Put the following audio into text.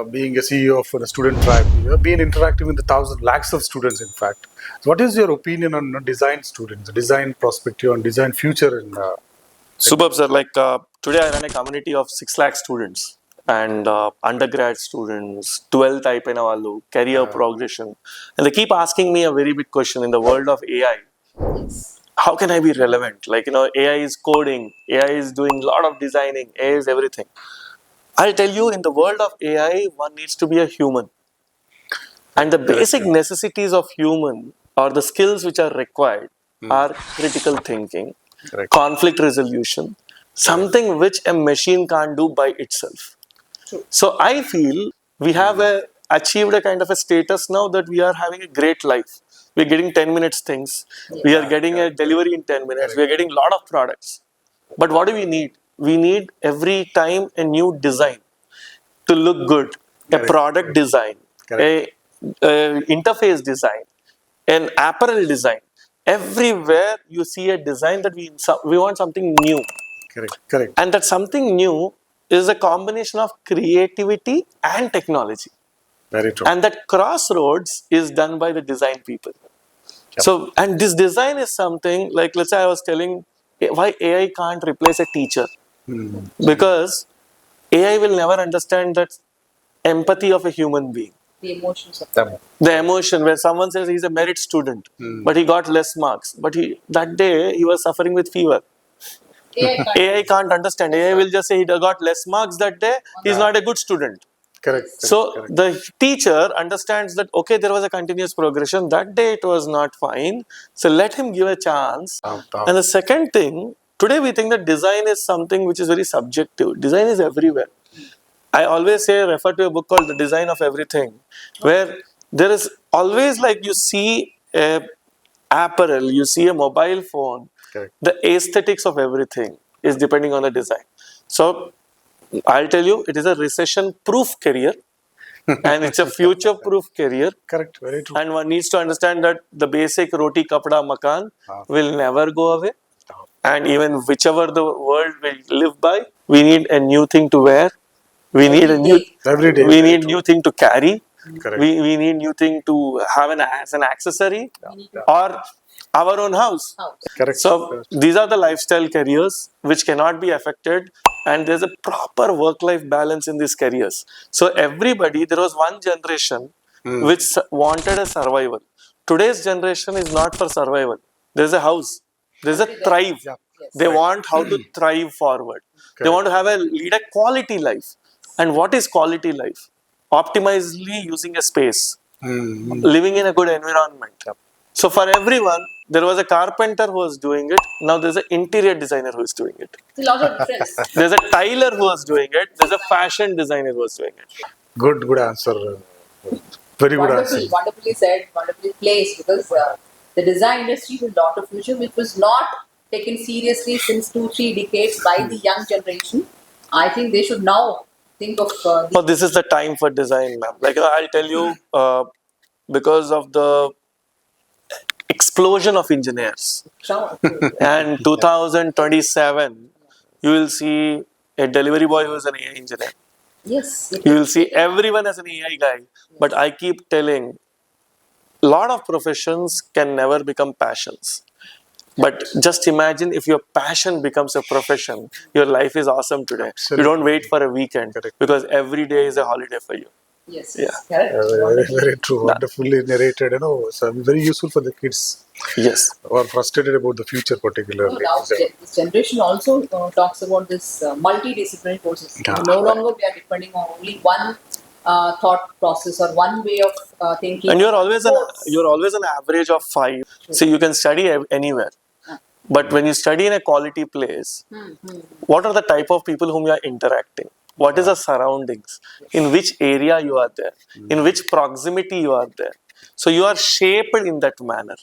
being a CEO for the student tribe, you have been interacting with the thousand lakhs of students, in fact. So what is your opinion on design students, design perspective, and design future in Superb, sir. Today, I run a community of 6 lakh students and undergrad students, 12th అయిపోయిన వాళ్ళు, career progression. And they keep asking me a very big question in the world of AI. How can I be relevant? AI is coding, AI is doing a lot of designing, AI is everything. I'll tell you, in the world of AI, one needs to be a human. And the basic necessities of human or the skills which are required are critical thinking, conflict resolution, something which a machine can't do by itself. So I feel we have achieved a kind of a status now that we are having a great life. We're getting 10 minutes things. We are getting a delivery in 10 minutes. We are getting a lot of products. But what do we need? We need every time a new design to look good, a product design, a interface design, an apparel design. Everywhere you see a design that we want something new. Correct. And that something new is a combination of creativity and technology. Very true. And that crossroads is done by the design people. So, and this design is something like, let's say I was telling why AI can't replace a teacher. Because AI will never understand that empathy of a human being. The emotions of them. The emotion where someone says he's a merit student, but he got less marks. But that day he was suffering with fever. AI can't understand. AI will just say he got less marks that day. He's not a good student. Correct. So the teacher understands that, okay, there was a continuous progression. That day it was not fine. So let him give a chance. And the second thing, today we think that design is something which is very subjective. Design is everywhere. I always refer to a book called The Design of Everything, where there is always, like, you see a apparel, you see a mobile phone, the aesthetics of everything is depending on the design. So I'll tell you, it is a recession-proof career and it's a future-proof career. Correct, very true. And one needs to understand that the basic roti, kapda, makan will never go away. And even whichever the world will live by, we need a new thing to wear. We need a new every day. We need new thing to carry. Correct. We need new thing to have as an accessory or our own house. Correct. So these are the lifestyle careers which cannot be affected, and there's a proper work-life balance in these careers. So everybody, there was one generation which wanted a survival. Today's generation is not for survival. There's a house. There's a thrive. They want how to thrive forward. They want to lead a quality life. And what is quality life? Optimally using a space, living in a good environment. So for everyone, there was a carpenter who was doing it. Now there's an interior designer who is doing it. It's a lot of difference. There's a tailor who was doing it. There's a fashion designer who was doing it. Good answer. Very good answer. Wonderfully said, wonderfully placed, because the design industry is a lot of future which was not taken seriously since 2-3 decades by the young generation. I think they should now think of... this is the time for design, ma'am. Like, I'll tell you, because of the explosion of engineers. And 2027, you will see a delivery boy who is an AI engineer. Yes. You will see everyone as an AI guy. But I keep telling, a lot of professions can never become passions. But just imagine if your passion becomes a profession, your life is awesome today. Absolutely. You don't wait for a weekend because every day is a holiday for you. Yes. Yeah. Very true. Wonderfully narrated. So very useful for the kids. Yes. Who are frustrated about the future, particularly. Now, this generation also talks about this multidisciplinary courses. No longer we are depending on only one thought process or one way of thinking. And you're always an average of 5. So you can study anywhere. But when you study in a quality place, what are the type of people whom you are interacting? What is the surroundings? In which area you are there? In which proximity you are there? So you are shaped in that manner.